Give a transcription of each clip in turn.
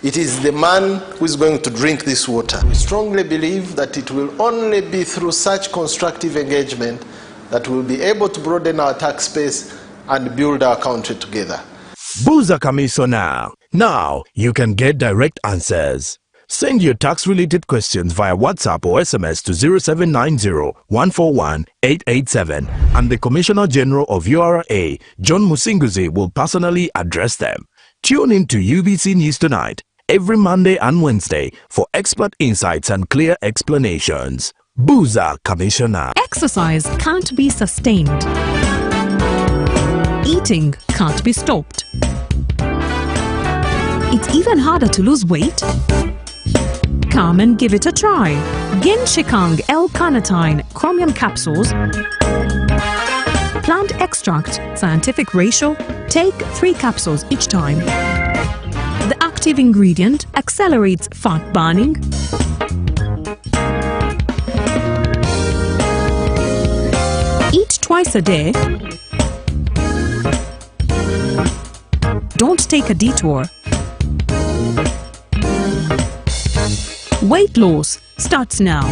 it is the man who is going to drink this water. We strongly believe that it will only be through such constructive engagement that we'll be able to broaden our tax base and build our country together. Buza Commissioner. Now you can get direct answers. Send your tax-related questions via WhatsApp or SMS to 0790-141-887 and the Commissioner General of URA, John Musinguzi, will personally address them. Tune in to UBC News Tonight every Monday and Wednesday for expert insights and clear explanations. Buza Commissioner. Exercise can't be sustained. Eating can't be stopped. It's even harder to lose weight. Come and give it a try. Ginshikang L-carnitine chromium capsules, plant extract, scientific ratio, take 3 capsules each time. The active ingredient accelerates fat burning, eat twice a day, don't take a detour. Weight loss starts now.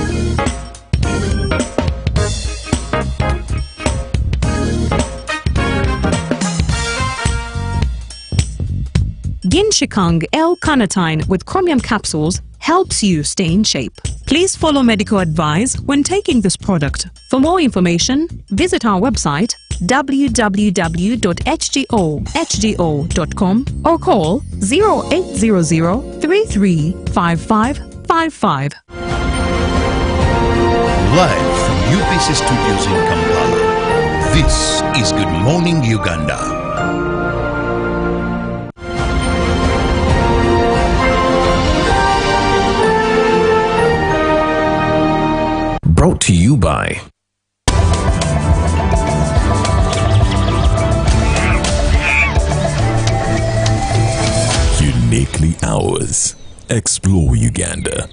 Ginshikang L-carnitine with chromium capsules helps you stay in shape. Please follow medical advice when taking this product. For more information, visit our website www.hgo.com or call 0800 335555. Live from UBC Studios in Kampala, this is Good Morning Uganda. Brought to you by Uniquely Ours. Explore Uganda.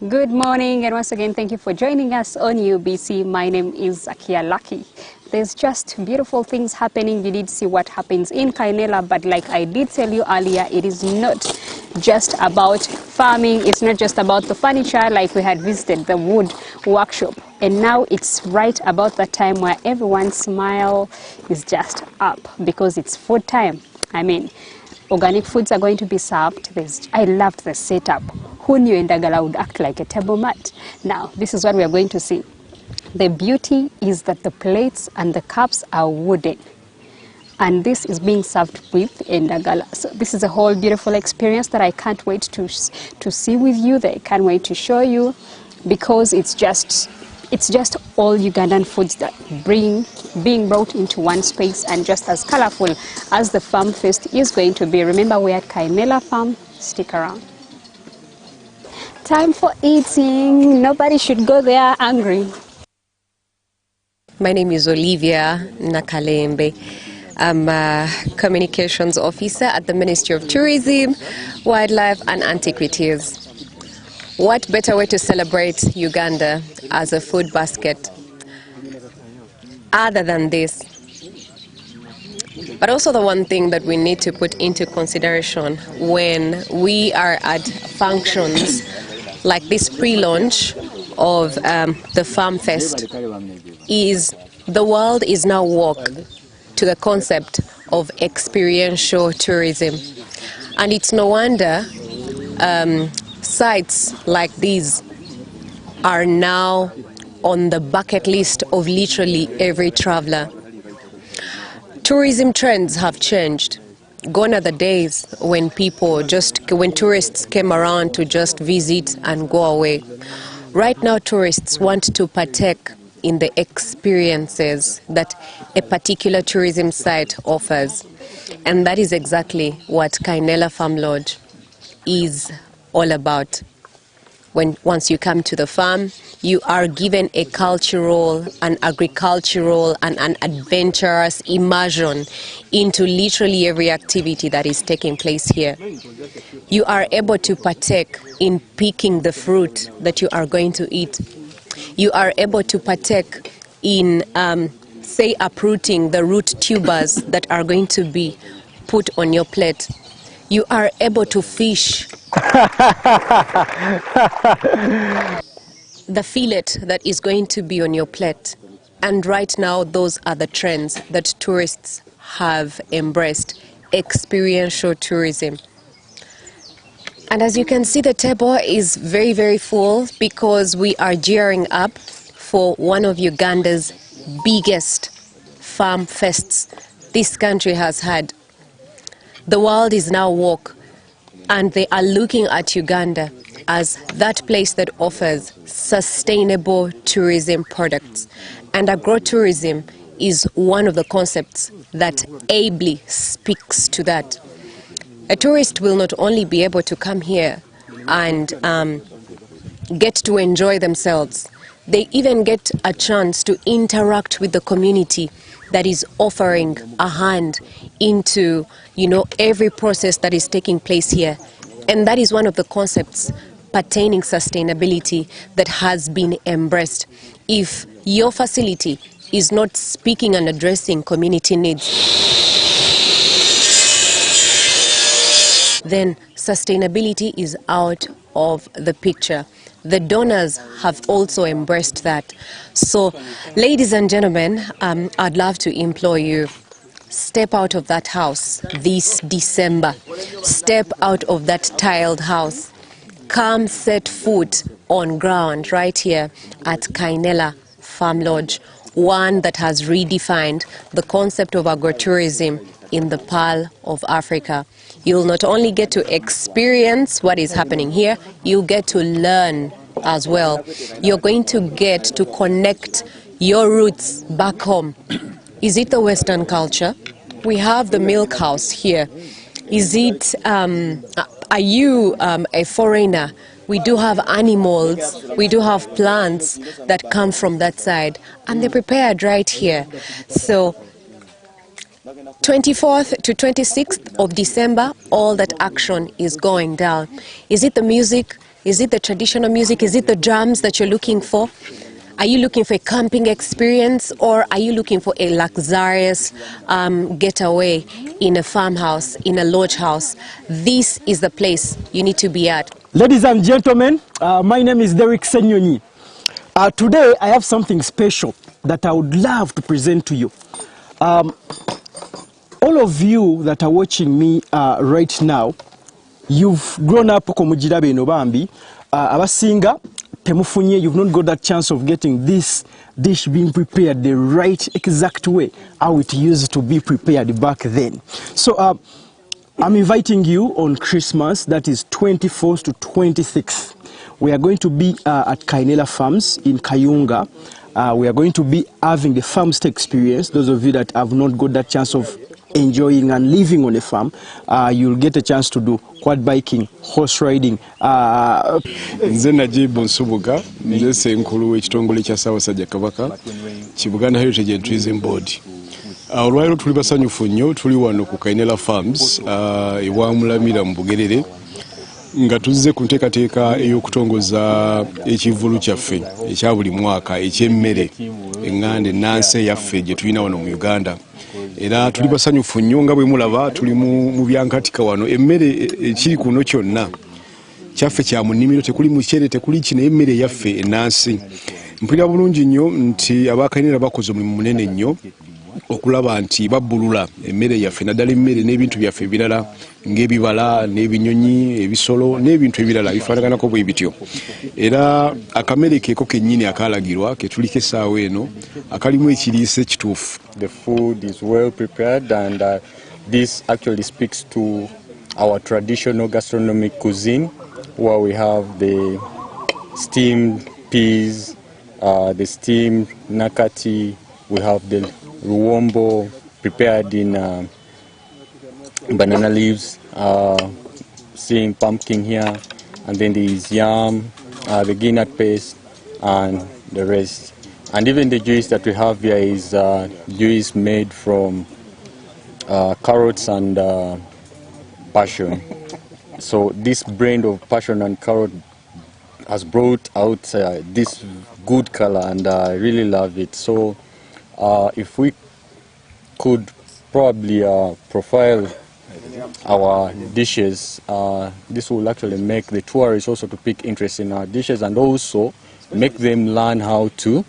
Good morning, and once again, thank you for joining us on UBC. My name is Akia Lucky. There's just beautiful things happening. You did see what happens in Kainela, but like I did tell you earlier, it is not just about farming. It's not just about the furniture, like we had visited the wood workshop. And now it's right about the time where everyone's smile is just up because it's food time. I mean, organic foods are going to be served. I loved the setup. Who knew Indagala would act like a table mat? Now, this is what we are going to see. The beauty is that the plates and the cups are wooden. And this is being served with Indagala. So this is a whole beautiful experience that I can't wait to see with you, that I can't wait to show you, because it's just all Ugandan foods that being brought into one space, and just as colorful as the farm fest is going to be. Remember, we're at Kainela Farm. Stick around. Time for eating. Nobody should go there hungry. My name is Olivia Nakalembe. I'm a communications officer at the Ministry of Tourism, Wildlife and Antiquities. What better way to celebrate Uganda as a food basket other than this? But also the one thing that we need to put into consideration when we are at functions like this pre-launch of the Farm Fest is the world is now woke to the concept of experiential tourism. And it's no wonder sites like these are now on the bucket list of literally every traveler. Tourism trends have changed. Gone are the days when when tourists came around to just visit and go away. Right now, tourists want to partake in the experiences that a particular tourism site offers. And that is exactly what Kainela Farm Lodge is all about. Once you come to the farm, you are given a cultural, an agricultural, and an adventurous immersion into literally every activity that is taking place here. You are able to partake in picking the fruit that you are going to eat. You are able to partake in, say, uprooting the root tubers that are going to be put on your plate. You are able to fish. The fillet that is going to be on your plate. And right now, those are the trends that tourists have embraced. Experiential tourism. And as you can see, the table is very, very full because we are gearing up for one of Uganda's biggest farm fests this country has had. The world is now woke, and they are looking at Uganda as that place that offers sustainable tourism products. And agrotourism is one of the concepts that ably speaks to that. A tourist will not only be able to come here and get to enjoy themselves, they even get a chance to interact with the community that is offering a hand into, every process that is taking place here. And that is one of the concepts pertaining sustainability that has been embraced. If your facility is not speaking and addressing community needs, then sustainability is out of the picture. The donors have also embraced that. So, ladies and gentlemen, I'd love to implore you, step out of that house this December. Step out of that tiled house. Come set foot on ground right here at Kainela Farm Lodge, one that has redefined the concept of agrotourism in the Pearl of Africa. You'll not only get to experience what is happening here, you'll get to learn as well. You're going to get to connect your roots back home. Is it the Western culture? We have the milk house here. Is it, are you a foreigner? We do have animals, we do have plants that come from that side, and they're prepared right here. So 24th to 26th of December, all that action is going down. Is it the music? Is it the traditional music? Is it the drums that you're looking for? Are you looking for a camping experience, or are you looking for a luxurious getaway in a farmhouse, in a lodge house? This is the place you need to be at. Ladies and gentlemen, my name is Derek Senyonyi. Today I have something special that I would love to present to you. All of you that are watching me right now, you've grown up komujirabe eno bambi, abasinga temufunye, you've not got that chance of getting this dish being prepared the right exact way how it used to be prepared back then. So I'm inviting you on Christmas, that is 24th to 26th. We are going to be at Kainela Farms in Kayunga. We are going to be having the farm stay experience. Those of you that have not got that chance of enjoying and living on a farm, you'll get a chance to do quad biking, horse riding. Nze Najibu Nsubuga, nze senkulu w'ekitongole kya Ssaabasajja Kabaka ki Buganda Heritage and Tourism Board. Olwaliro tuli basanyufu nnyo, tuli wano ku Kainela Farms ewa Mulamira mu Bugerere nga tuzze ku nteekateeka ey'okutongoza ekivvulu kyaffe ekya buli mwaka eky'emmere eŋŋanda ennansi eyaffe gye tulina wano mu Uganda. Era tuli basanyufu nnyo nga bwe mulaba tuli mu byankatika wano. Emmere ekiri kuno kyonna kyaffe kya mu nnimiro, tekuli muceere, tekuli kino, emmere yaffe ennansi. Mpulira bulungi nnyo nti abakainera bakoze omulimu munene nnyo okulaba nti babbulula emmere yaffe, naddala emmere n'ebintu byaffe ebirala ng'ebibala n'ebinyonyi, ebisolo n'ebintu ebirala bifaanaganako bwe bityo. Era akamere keeko kennyini akaalagirwa ke tuliko essaawa eno akalimu ekiriisa ekituufu. The food is well prepared, and this actually speaks to our traditional gastronomic cuisine, where we have the steamed peas, the steamed nakati, we have the ruombo prepared in banana leaves, seeing pumpkin here, and then there is yam, the guinea paste, and the rest. And even the juice that we have here is juice made from carrots and passion. So this blend of passion and carrot has brought out this good color, and I really love it. So if we could probably profile our dishes. This will actually make the tourists also to pick interest in our dishes and also make them learn how to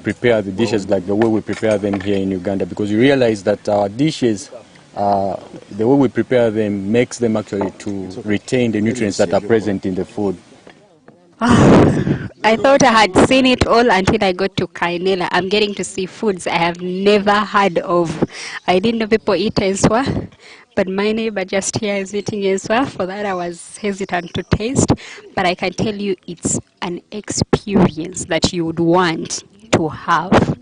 prepare the dishes like the way we prepare them here in Uganda, because you realize that our dishes, the way we prepare them makes them actually to retain the nutrients that are present in the food. I thought I had seen it all until I got to Kainela. I'm getting to see foods I have never heard of. I didn't know people eat enswa, but my neighbor just here is eating enswa. For that I was hesitant to taste, but I can tell you it's an experience that you would want to have.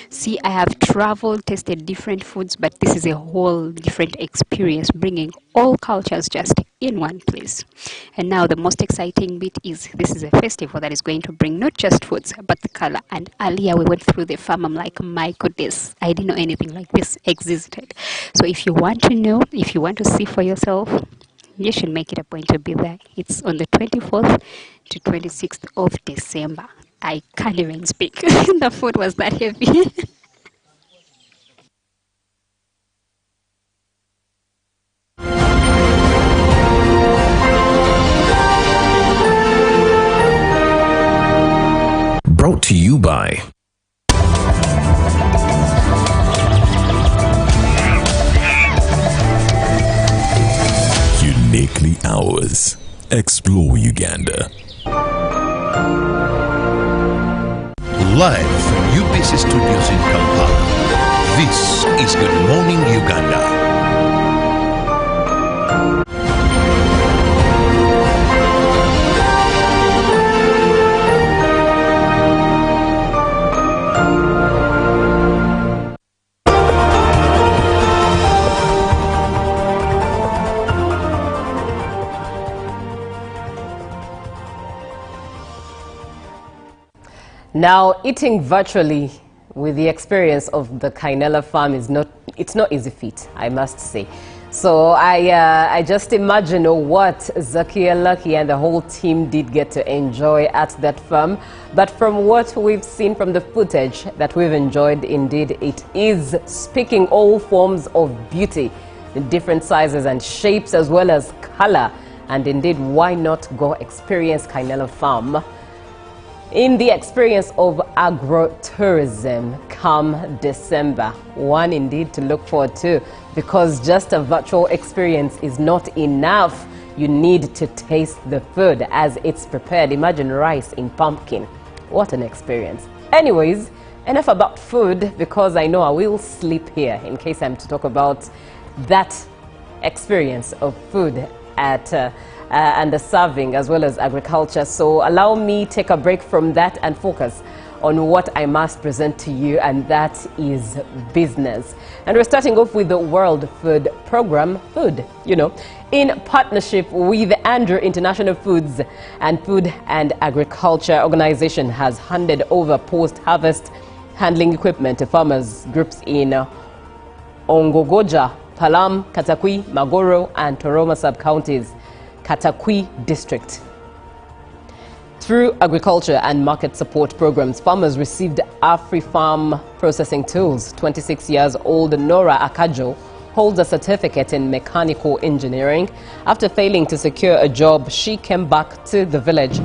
See, I have traveled, tasted different foods, but this is a whole different experience, bringing all cultures just in one place. And now the most exciting bit is this is a festival that is going to bring not just foods, but the color. And earlier we went through the farm. I'm like, my goodness, I didn't know anything like this existed. So if you want to know, if you want to see for yourself, you should make it a point to be there. It's on the 24th to 26th of December. I can't even speak. The food was that heavy. Brought to you by Uniquely Ours. Explore Uganda. Live from UBC Studios in Kampala, this is Good Morning Uganda. Now, eating virtually with the experience of the Kainela farm is not easy feat, I must say. So I just imagine what Zakia Lucky and the whole team did get to enjoy at that farm. But from what we've seen from the footage that we've enjoyed, indeed, it is speaking all forms of beauty in different sizes and shapes as well as color. And indeed, why not go experience Kainela farm in the experience of agro-tourism come December. One indeed to look forward to, because just a virtual experience is not enough. You need to taste the food as it's prepared. Imagine rice in pumpkin. What an experience. Anyways, enough about food, because I know I will sleep here in case I'm to talk about that experience of food at and the serving as well as agriculture. So allow me take a break from that and focus on what I must present to you, and that is business. And we're starting off with the World Food Program, Food, in partnership with Andrew International Foods and Food and Agriculture Organization has handed over post-harvest handling equipment to farmers groups in Ongogoja, Palam, Katakwi, Magoro and Toroma sub-counties, Katakwi district. Through agriculture and market support programs, farmers received AfriFarm processing tools. 26 years old Nora Akajo holds a certificate in mechanical engineering. After failing to secure a job, she came back to the village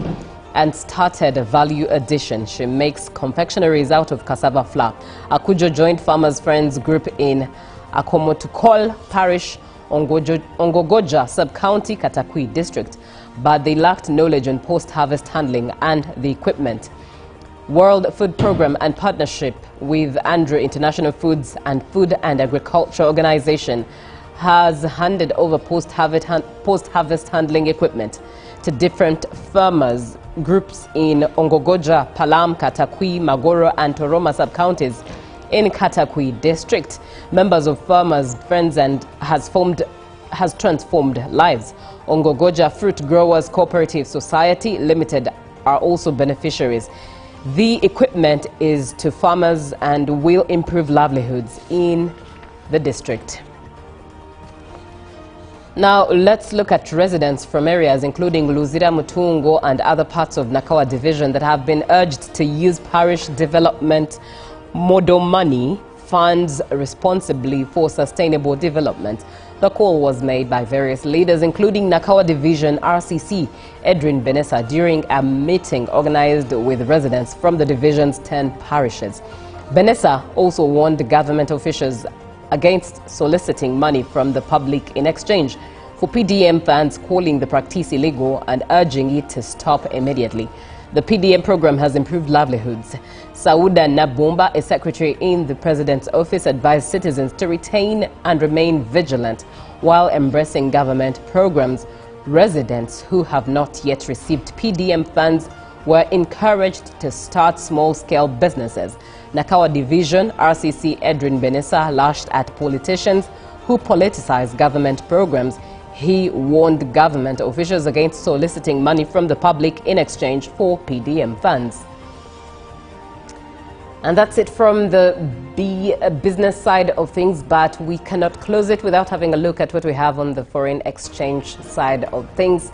and started a value addition. She makes confectionaries out of cassava flour. Akujo joined Farmers Friends Group in Akomotukol Parish, Ongogoja Sub-County, Katakwi District, but they lacked knowledge on post-harvest handling and the equipment. World Food Program and partnership with Andrew International Foods and Food and Agriculture Organization has handed over post-harvest handling equipment to different farmers groups in Ongogoja, Palam, Katakwi, Magoro and Toroma sub-counties in Katakwi district. Members of Farmers Friends and has transformed lives. Ongogoja Fruit Growers Cooperative Society Limited are also beneficiaries. The equipment is to farmers and will improve livelihoods in the district. Now let's look at residents from areas including Luzira, Mutungo and other parts of Nakawa division that have been urged to use parish development model money funds responsibly for sustainable development. The call was made by various leaders, including Nakawa Division RCC Edwin Benessa, during a meeting organized with residents from the division's 10 parishes. Benessa also warned government officials against soliciting money from the public in exchange for PDM funds, calling the practice illegal and urging it to stop immediately. The PDM program has improved livelihoods. Sauda Nabomba, a secretary in the president's office, advised citizens to retain and remain vigilant while embracing government programs. Residents who have not yet received PDM funds were encouraged to start small-scale businesses. Nakawa Division RCC Edwin Benessa lashed at politicians who politicize government programs. He warned government officials against soliciting money from the public in exchange for PDM funds. And that's it from the business side of things, but we cannot close it without having a look at what we have on the foreign exchange side of things.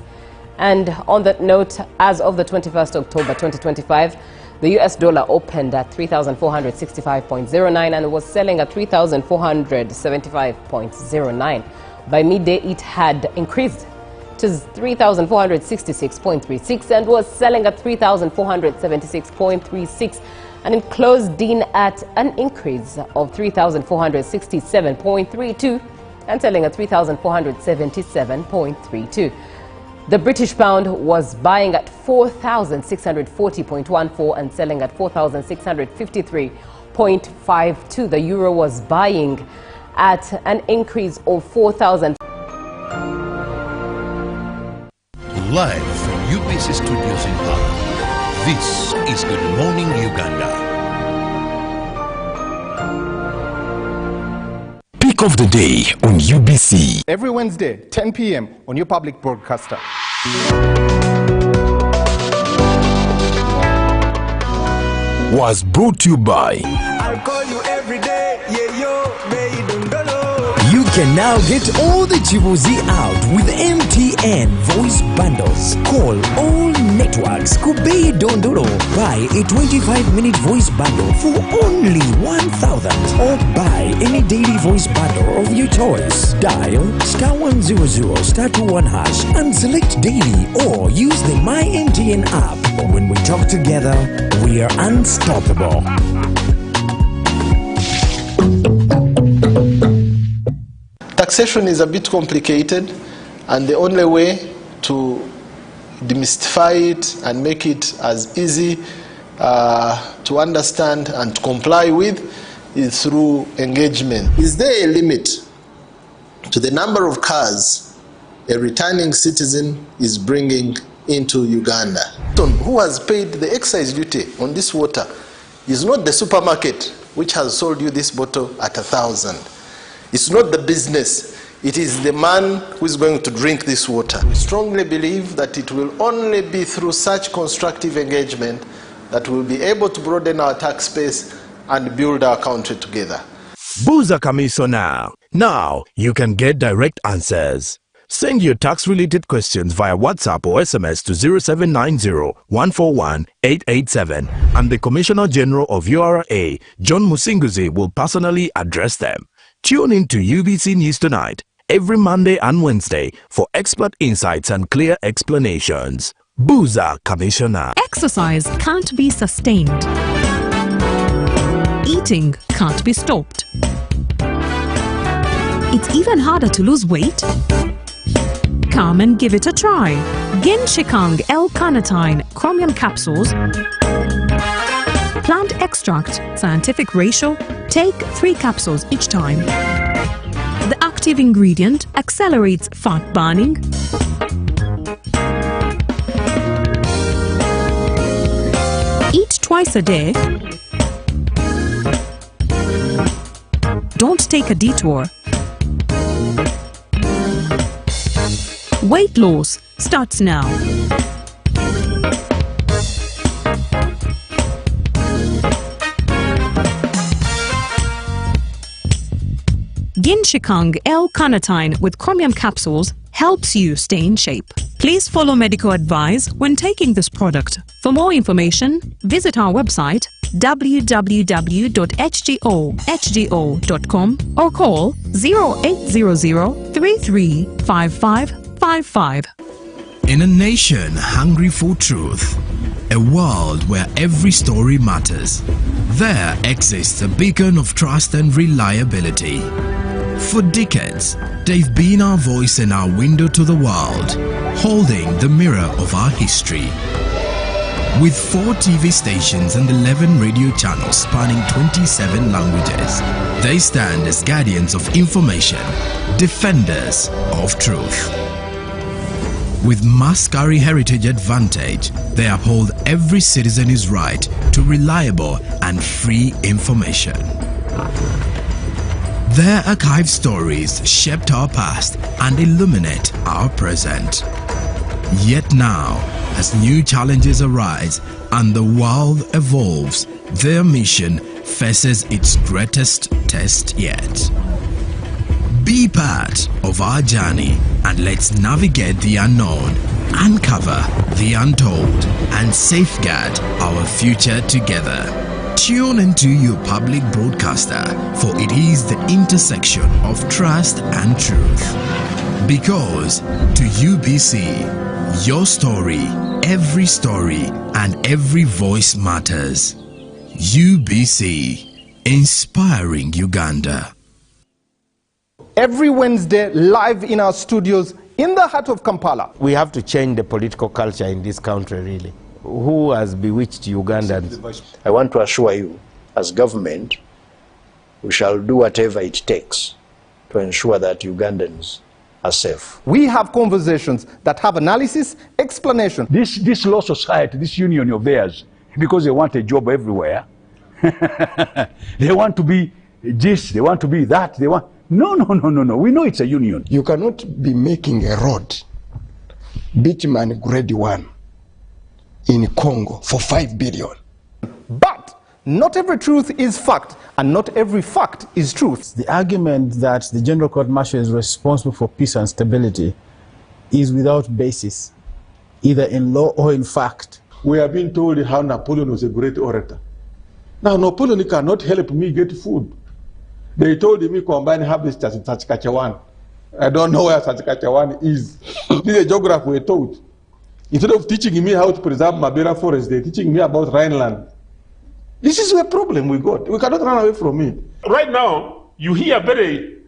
And on that note, as of the 21st October 2025, the US dollar opened at 3,465.09 and was selling at 3,475.09. By midday, it had increased to 3,466.36 and was selling at 3,476.36, and it closed in at an increase of 3,467.32 and selling at 3,477.32. The British pound was buying at 4,640.14 and selling at 4,653.52. The euro was buying at an increase of 4,000. Live from UBC Studios in Kampala, this is Good Morning Uganda. Pick of the day on UBC. Every Wednesday, 10 p.m. on your public broadcaster. Was brought to you by I'll call you every day, yeah, yo, baby, don't go. You can now get all the Chibuzi out with MTN voice bundles. Call all networks. Kubei Dondoro. Buy a 25-minute voice bundle for only 1,000. Or buy any daily voice bundle of your choice. Dial *100 *21 hash and select daily, or use the My MTN app. When we talk together, we are unstoppable. Taxation is a bit complicated, and the only way to demystify it and make it as easy to understand and to comply with is through engagement. Is there a limit to the number of cars a returning citizen is bringing into Uganda? Who has paid the excise duty on this water is not the supermarket which has sold you this bottle at 1,000. It's not the business, it is the man who is going to drink this water. We strongly believe that it will only be through such constructive engagement that we'll be able to broaden our tax base and build our country together. Buza Commissioner. Now you can get direct answers. Send your tax-related questions via WhatsApp or SMS to 0790-141-887, and the Commissioner General of URA, John Musinguzi, will personally address them. Tune in to UBC News Tonight every Monday and Wednesday for expert insights and clear explanations. Buza Commissioner. Exercise can't be sustained. Eating can't be stopped. It's even harder to lose weight. Come and give it a try. Genshikang L-carnitine chromium capsules, plant extract, scientific ratio, take 3 capsules each time. The active ingredient accelerates fat burning, eat twice a day, don't take a detour. Weight loss starts now. Genshikang L-carnitine with chromium capsules helps you stay in shape. Please follow medical advice when taking this product. For more information, visit our website www.hgo.com or call 0800 335555. In a nation hungry for truth, a world where every story matters, there exists a beacon of trust and reliability. For decades, they've been our voice and our window to the world, holding the mirror of our history. With 4 TV stations and 11 radio channels spanning 27 languages, they stand as guardians of information, defenders of truth. With Mascari Heritage Advantage, they uphold every citizen's right to reliable and free information. Their archived stories shaped our past and illuminate our present. Yet now, as new challenges arise and the world evolves, their mission faces its greatest test yet. Be part of our journey and let's navigate the unknown, uncover the untold, and safeguard our future together. Tune into your public broadcaster, for it is the intersection of trust and truth. Because to UBC, your story, and every voice matters. UBC, inspiring Uganda. Every Wednesday, live in our studios in the heart of Kampala. We have to change the political culture in this country, really. Who has bewitched Ugandans? I want to assure you, as government, we shall do whatever it takes to ensure that Ugandans are safe. We have conversations that have analysis, explanation. This law society, this union of theirs, because they want a job everywhere, they want to be this, they want to be that, they want... No. We know it's a union. You cannot be making a road, bitumen grade 1, in Congo for 5 billion. But not every truth is fact, and not every fact is truth. The argument that the General Court Martial is responsible for peace and stability is without basis, either in law or in fact. We have been told how Napoleon was a great orator. Now, Napoleon cannot help me get food. They told me combine harvest in Saskatchewan. I don't know where Saskatchewan is. This is a geography we're taught. Instead of teaching me how to preserve Mabera forest, they're teaching me about Rhineland. This is a problem we got. We cannot run away from it. Right now, you hear very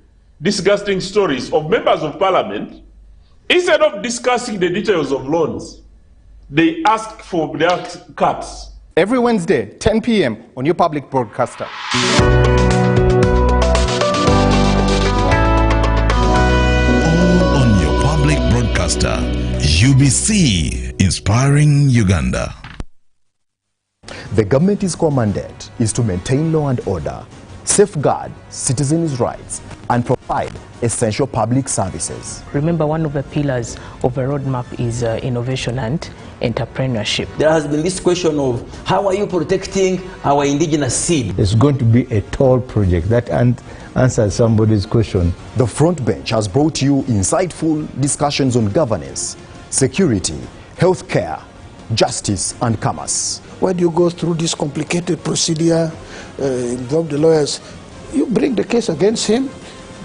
disgusting stories of members of parliament. Instead of discussing the details of loans, they ask for their cuts. Every Wednesday, 10 p.m. on your public broadcaster. Broadcaster, UBC, inspiring Uganda. The government's commanded is to maintain law and order, safeguard citizens' rights, and provide essential public services. Remember, one of the pillars of a roadmap is innovation and entrepreneurship. There has been this question of how are you protecting our indigenous seed? It's going to be a tall project that answers somebody's question. The Front Bench has brought you insightful discussions on governance, security, healthcare, justice, and commerce. When you go through this complicated procedure, involve the lawyers, you bring the case against him,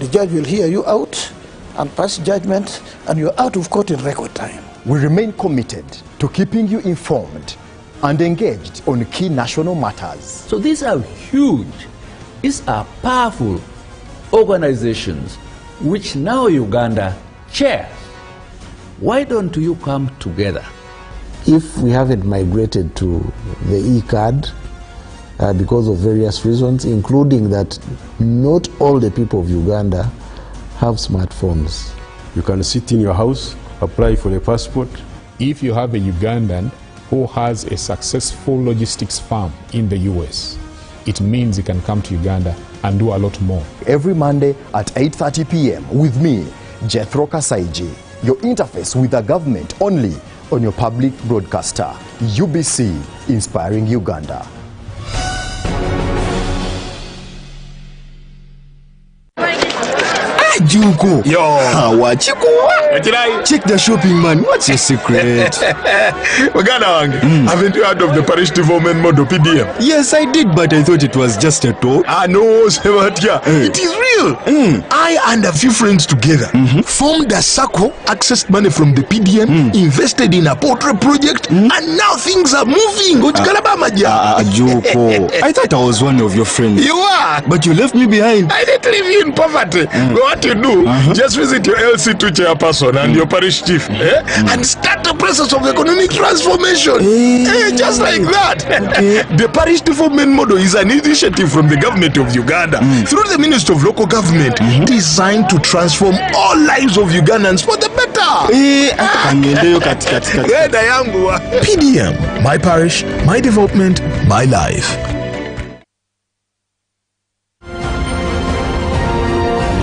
the judge will hear you out and pass judgment, and you're out of court in record time. We remain committed to keeping you informed and engaged on key national matters. So these are huge, these are powerful organizations which now Uganda chairs. Why don't you come together? If we haven't migrated to the e-card because of various reasons, including that not all the people of Uganda have smartphones. You can sit in your house, apply for a passport. If you have a Ugandan who has a successful logistics firm in the US, it means he can come to Uganda and do a lot more. Every Monday at 8:30 p.m. with me, Jethro Kasaiji, your interface with the government only on your public broadcaster, UBC, inspiring Uganda. Juko. Yo. Check the shopping, man. What's your secret? Haven't you heard of the parish development model PDM? Yes, I did, but I thought it was just a talk. No, it is real. I and a few friends together formed a circle, accessed money from the PDM, invested in a poultry project, and now things are moving. Joko, I thought I was one of your friends. You are. But you left me behind. I didn't leave you in poverty. What you do, just visit your LC2 chairperson and your parish chief and start the process of economic transformation. Just like that. The parish development model is an initiative from the government of Uganda through the Ministry of Local Government designed to transform all lives of Ugandans for the better. PDM, my parish, my development, my life.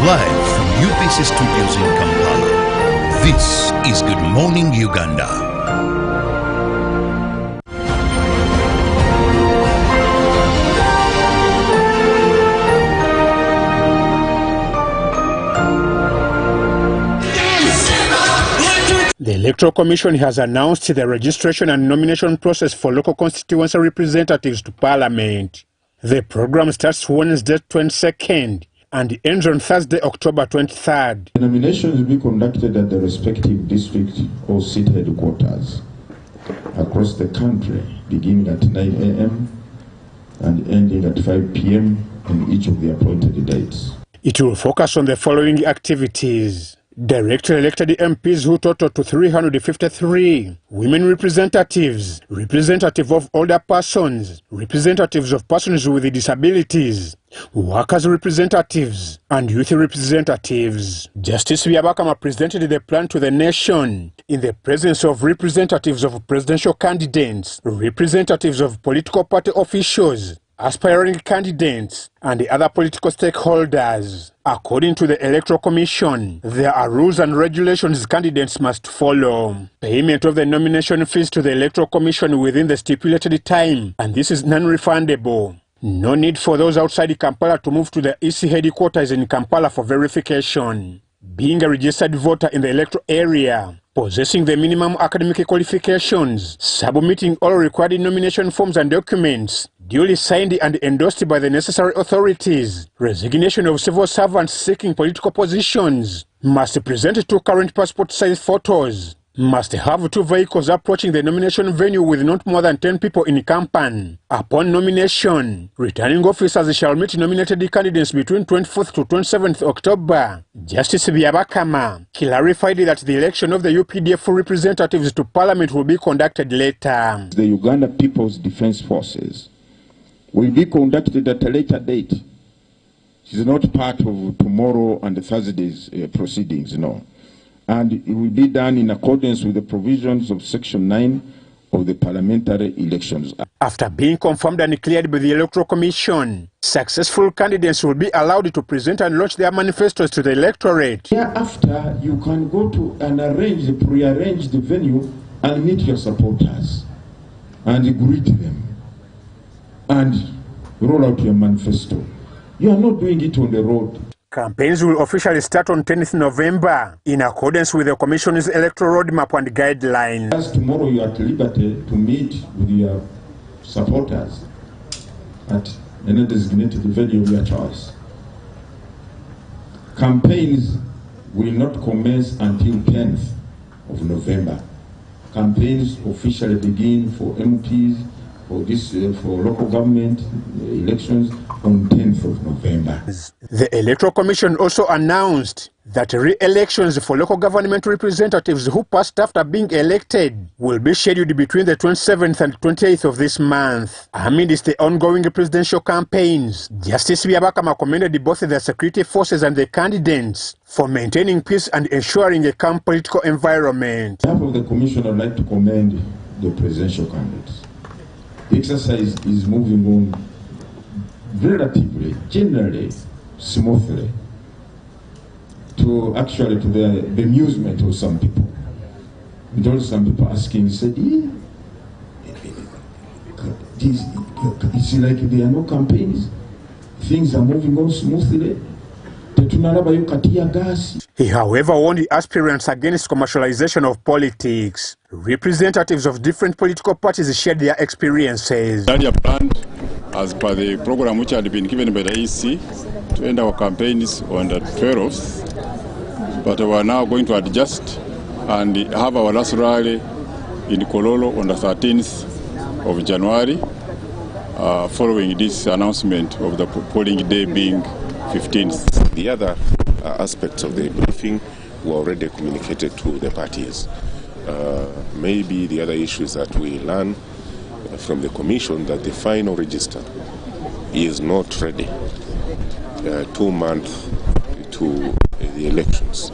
Live from UBC Studios in Kampala, this is Good Morning Uganda. The Electoral Commission has announced the registration and nomination process for local constituency representatives to Parliament. The program starts Wednesday 22nd and ends on Thursday, October 23rd. The nominations will be conducted at the respective district or state headquarters across the country, beginning at 9 a.m. and ending at 5 p.m. on each of the appointed dates. It will focus on the following activities: directly elected MPs who total to 353, women representatives, representative of older persons, representatives of persons with disabilities, workers representatives, and youth representatives. Justice Byabakama presented the plan to the nation in the presence of representatives of presidential candidates, representatives of political party officials, aspiring candidates, and the other political stakeholders. According to the Electoral Commission, there are rules and regulations candidates must follow. Payment of the nomination fees to the Electoral Commission within the stipulated time, and this is non-refundable. No need for those outside Kampala to move to the EC headquarters in Kampala for verification. Being a registered voter in the electoral area, possessing the minimum academic qualifications, submitting all required nomination forms and documents, duly signed and endorsed by the necessary authorities, resignation of civil servants seeking political positions, must present 2 current passport-size photos, must have 2 vehicles approaching the nomination venue with not more than 10 people in company. Upon nomination, returning officers shall meet nominated candidates between 24th to 27th October. Justice Byabakama clarified that the election of the UPDF representatives to Parliament will be conducted later. The Uganda People's Defense Forces will be conducted at a later date. It is not part of tomorrow and Thursday's proceedings, no. And it will be done in accordance with the provisions of Section 9 of the parliamentary elections. After being confirmed and cleared by the Electoral Commission, successful candidates will be allowed to present and launch their manifestos to the electorate. Thereafter, you can go to and pre-arrange the venue and meet your supporters and greet them and roll out your manifesto. You are not doing it on the road. Campaigns will officially start on 10th November in accordance with the Commission's electoral roadmap and guidelines. As tomorrow you are at liberty to meet with your supporters at any designated venue of your choice. Campaigns will not commence until 10th of November. Campaigns officially begin for MPs, for local government elections on 10th of November. The Electoral Commission also announced that re-elections for local government representatives who passed after being elected will be scheduled between the 27th and 28th of this month. Amidst the ongoing presidential campaigns, Justice Byabakama commended both the security forces and the candidates for maintaining peace and ensuring a calm political environment. On behalf of the Commission, I'd like to commend the presidential candidates. The exercise is moving on relatively, generally, smoothly, to the amusement of some people. We told some people asking, said, it's like there are no campaigns. Things are moving on smoothly. tetunalabayo kati ya gaasi. He, however, warned the aspirants against commercialization of politics. Representatives of different political parties shared their experiences. Earlier planned, as per the program which had been given by the EC, to end our campaigns on the 12th, but we are now going to adjust and have our last rally in Kololo on the 13th of January, following this announcement of the polling day being 15th. The other aspects of the briefing were already communicated to the parties. Maybe the other issue is that we learn from the Commission that the final register is not ready 2 months to the elections.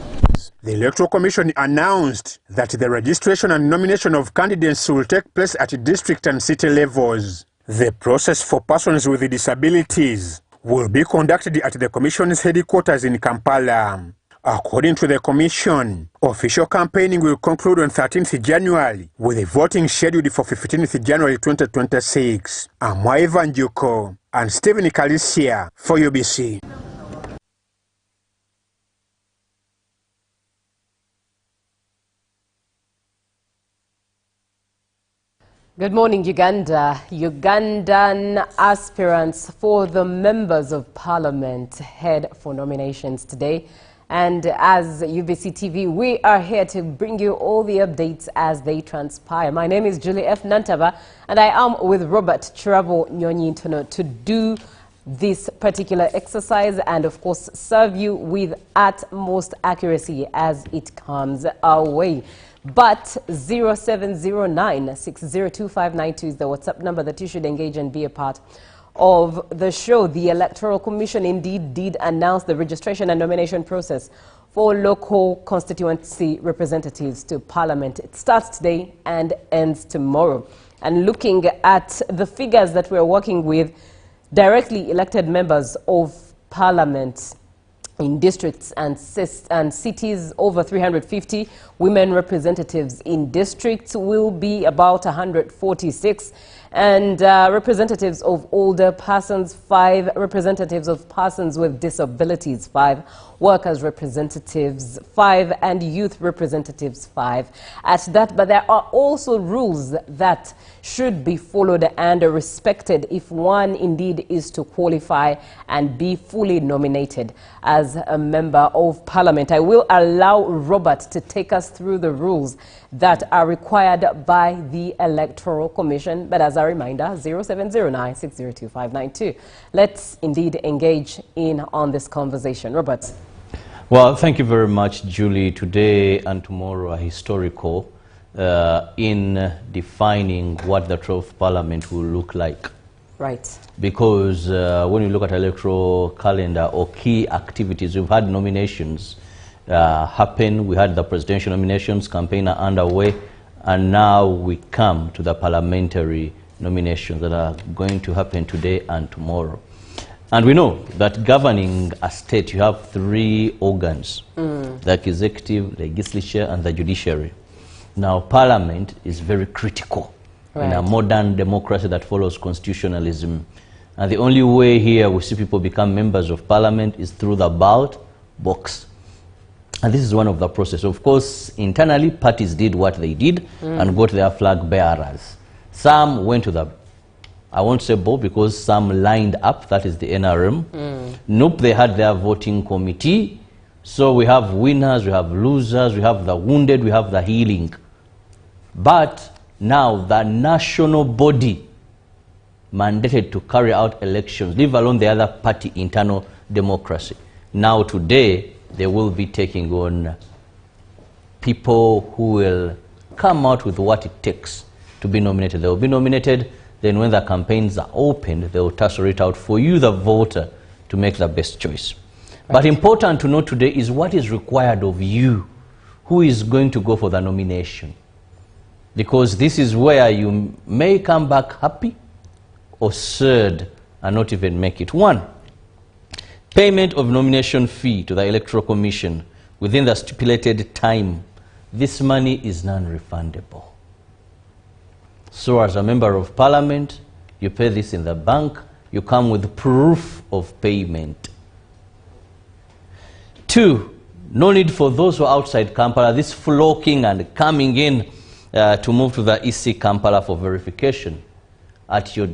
The Electoral Commission announced that the registration and nomination of candidates will take place at district and city levels. The process for persons with disabilities will be conducted at the Commission's headquarters in Kampala. According to the Commission, official campaigning will conclude on 13th January, with the voting scheduled for 15th January 2026. I'm Ivan Juko and Stephen Kalisia for UBC. Good morning, Uganda. Ugandan aspirants for the members of parliament head for nominations today. And as UBC TV, we are here to bring you all the updates as they transpire. My name is Julie F. Nantaba, and I am with Robert Chirabo Nyonyintono to do this particular exercise and, of course, serve you with utmost accuracy as it comes our way. But 0709-602592 is the WhatsApp number that you should engage and be a part of the show. The Electoral Commission indeed did announce the registration and nomination process for local constituency representatives to Parliament. It starts today and ends tomorrow. And looking at the figures that we're working with, directly elected members of Parliament in districts and cities, over 350. Women representatives in districts will be about 146. And representatives of older persons, 5. Representatives of persons with disabilities, 5. Workers representatives, 5. And youth representatives, 5. At that, but there are also rules that should be followed and respected if one indeed is to qualify and be fully nominated as a member of Parliament. I will allow Robert to take us through the rules that are required by the Electoral Commission. But as a reminder, 0709-602592. Let's indeed engage in on this conversation. Robert. Well, thank you very much, Julie. Today and tomorrow are historical in defining what the 12th Parliament will look like. Right. Because when you look at electoral calendar or key activities, we've had nominations happen. We had the presidential nominations campaign underway, and now we come to the parliamentary nominations that are going to happen today and tomorrow. And we know that governing a state, you have 3 organs, the executive, the legislature, and the judiciary. Now, Parliament is very critical in a modern democracy that follows constitutionalism. And the only way here we see people become members of Parliament is through the ballot box. And this is one of the process. Of course, internally, parties did what they did and got their flag bearers. Some went to the, I won't say both, because some lined up, that is the NRM. Nope, they had their voting committee. So we have winners, we have losers, we have the wounded, we have the healing. But now the national body mandated to carry out elections, leave alone the other party internal democracy. Now today, they will be taking on people who will come out with what it takes to be nominated. They will be nominated, then when the campaigns are opened, they will tussle it out for you, the voter, to make the best choice. But important to know today is what is required of you, who is going to go for the nomination. Because this is where you may come back happy or sad and not even make it. 1, payment of nomination fee to the Electoral Commission within the stipulated time. This money is non-refundable. So as a member of Parliament, you pay this in the bank, you come with proof of payment. 2, no need for those who are outside Kampala, this flocking and coming in to move to the EC Kampala for verification. At your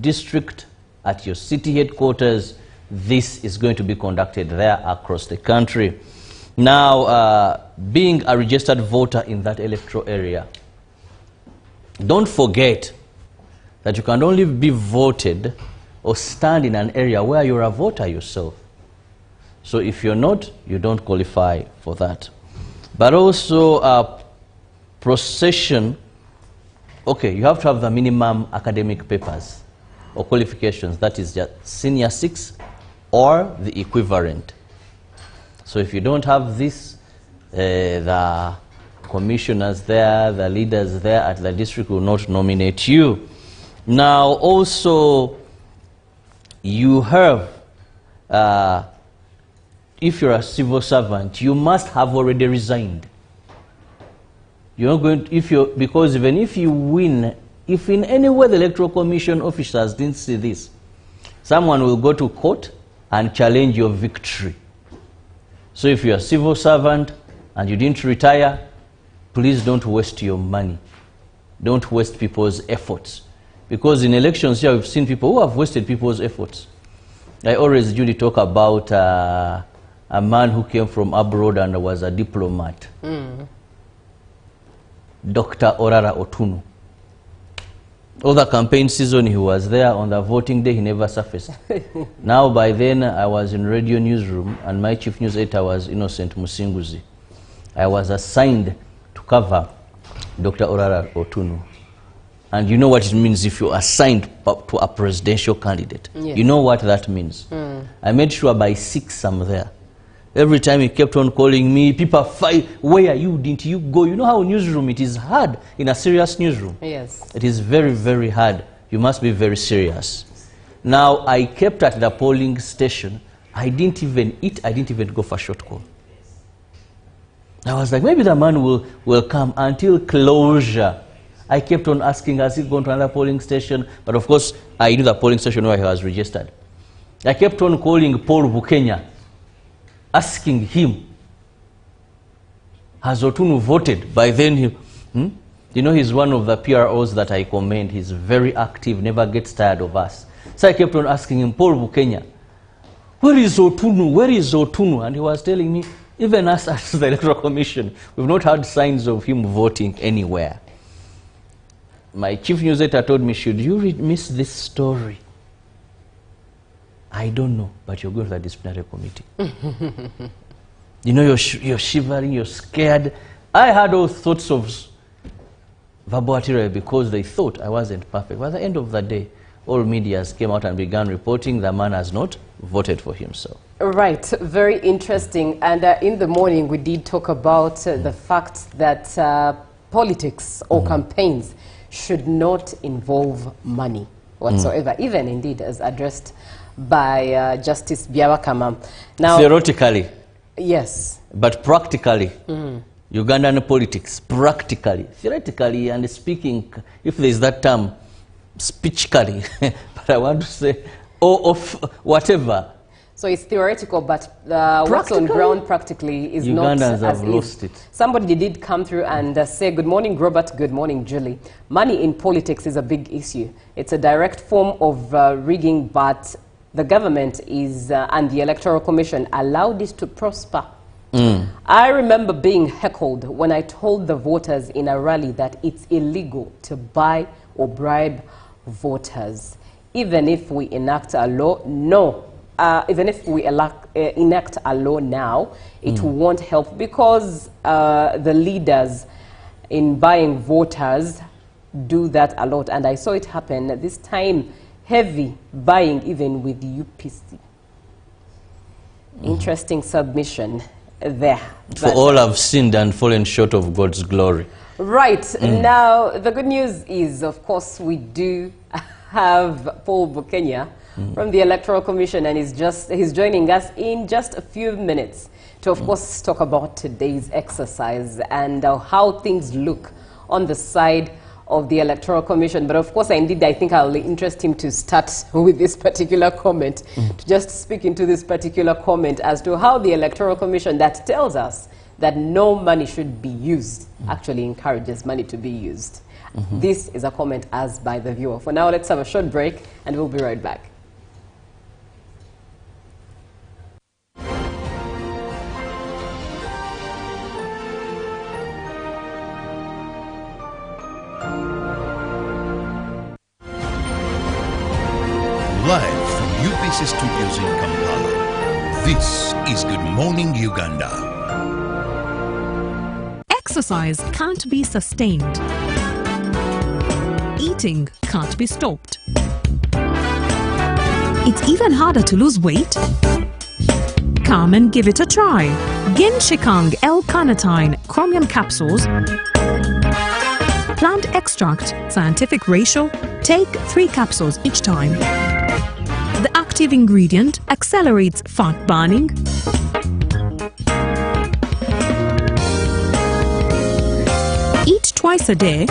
district, at your city headquarters, this is going to be conducted there across the country. Now, being a registered voter in that electoral area, don't forget that you can only be voted or stand in an area where you're a voter yourself. So if you're not, you don't qualify for that. But also, procession, okay, you have to have the minimum academic papers or qualifications, that is just senior 6 or the equivalent. So if you don't have this, the commissioners there, the leaders there at the district will not nominate you. Now also, you have, if you're a civil servant, you must have already resigned. You're not going to, because even if you win, if in any way the Electoral Commission officers didn't see this, someone will go to court and challenge your victory. So if you're a civil servant and you didn't retire, please don't waste your money. Don't waste people's efforts. Because in elections here, we've seen people who have wasted people's efforts. I always usually talk about a man who came from abroad and was a diplomat. Dr. Orara Otunu. All the campaign season he was there, on the voting day he never surfaced. Now by then I was in radio newsroom and my chief news editor was Innocent Musinguzi. I was assigned to cover Dr. Orara Otunu. And you know what it means if you're assigned to a presidential candidate. Yes. You know what that means. I made sure by 6 I'm there. Every time he kept on calling me, people fight, where are you, didn't you go? You know how newsroom, it is hard in a serious newsroom. Yes. It is very, very hard. You must be very serious. Now, I kept at the polling station. I didn't even eat, I didn't even go for a short call. I was like, maybe the man will come until closure. I kept on asking, has he gone to another polling station? But of course, I knew the polling station where he was registered. I kept on calling Paul Bukenya, asking him, has Otunu voted? By then, you know, he's one of the PROs that I commend. He's very active, never gets tired of us. So I kept on asking him, Paul Bukenya, where is Otunu? Where is Otunu? And he was telling me, even us as the Electoral Commission, we've not had signs of him voting anywhere. My chief news editor told me, should you miss this story? I don't know, but you're going to the disciplinary committee. You know, you're shivering, you're scared. I had all thoughts of verbal artillery because they thought I wasn't perfect. But at the end of the day, all medias came out and began reporting the man has not voted for himself. Right, very interesting. And in the morning, we did talk about the fact that politics or campaigns should not involve money whatsoever, even indeed as addressed by Justice Byabakama. Now, theoretically, yes, but practically, Ugandan politics, practically, theoretically and speaking, if there is that term, speechically, but I want to say, or of whatever. So it's theoretical, but what's on ground practically is not Ugandans as have lost it. Somebody did come through and say, good morning, Robert, good morning, Julie. Money in politics is a big issue. It's a direct form of rigging, but the government is, and the Electoral Commission allowed this to prosper. I remember being heckled when I told the voters in a rally that it's illegal to buy or bribe voters. Even if we enact a law, even if we enact a law now, it won't help because the leaders in buying voters do that a lot. And I saw it happen this time, heavy buying even with UPC. Interesting submission there. For all have sinned and fallen short of God's glory. Right. Now, the good news is, of course, we do have Paul Bukenya from the Electoral Commission, and he's joining us in just a few minutes to, of course, talk about today's exercise and how things look on the side of the Electoral Commission. But of course, I think I'll interest him to start with this particular comment, to just speak into this particular comment as to how the Electoral Commission that tells us that no money should be used actually encourages money to be used. This is a comment asked by the viewer. For now, let's have a short break and we'll be right back. Live from UPC Studios in Kampala, this is Good Morning Uganda. Exercise can't be sustained. Eating can't be stopped. It's even harder to lose weight. Come and give it a try. Genshikang L-carnitine chromium capsules. Plant extract, scientific ratio. Take 3 capsules each time. The active ingredient accelerates fat burning, eat twice a day,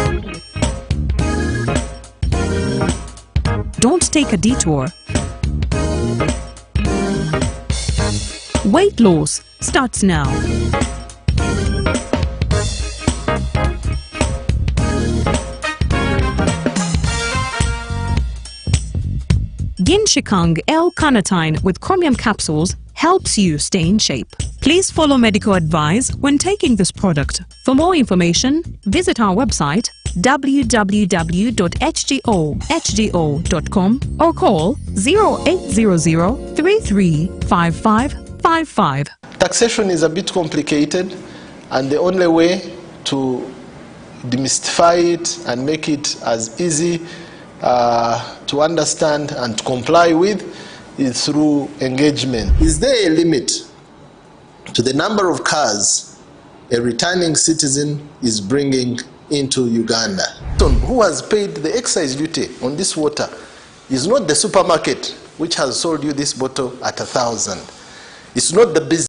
don't take a detour. Weight loss starts now. Genshikang L-carnitine with chromium capsules helps you stay in shape. Please follow medical advice when taking this product. For more information, visit our website www.hgo.com or call 0800 335555. Taxation is a bit complicated, and the only way to demystify it and make it as easy to understand and to comply with is through engagement. Is there a limit to the number of cars a returning citizen is bringing into Uganda? Who has paid the excise duty on this water is not the supermarket which has sold you this bottle at 1,000. It's not the business.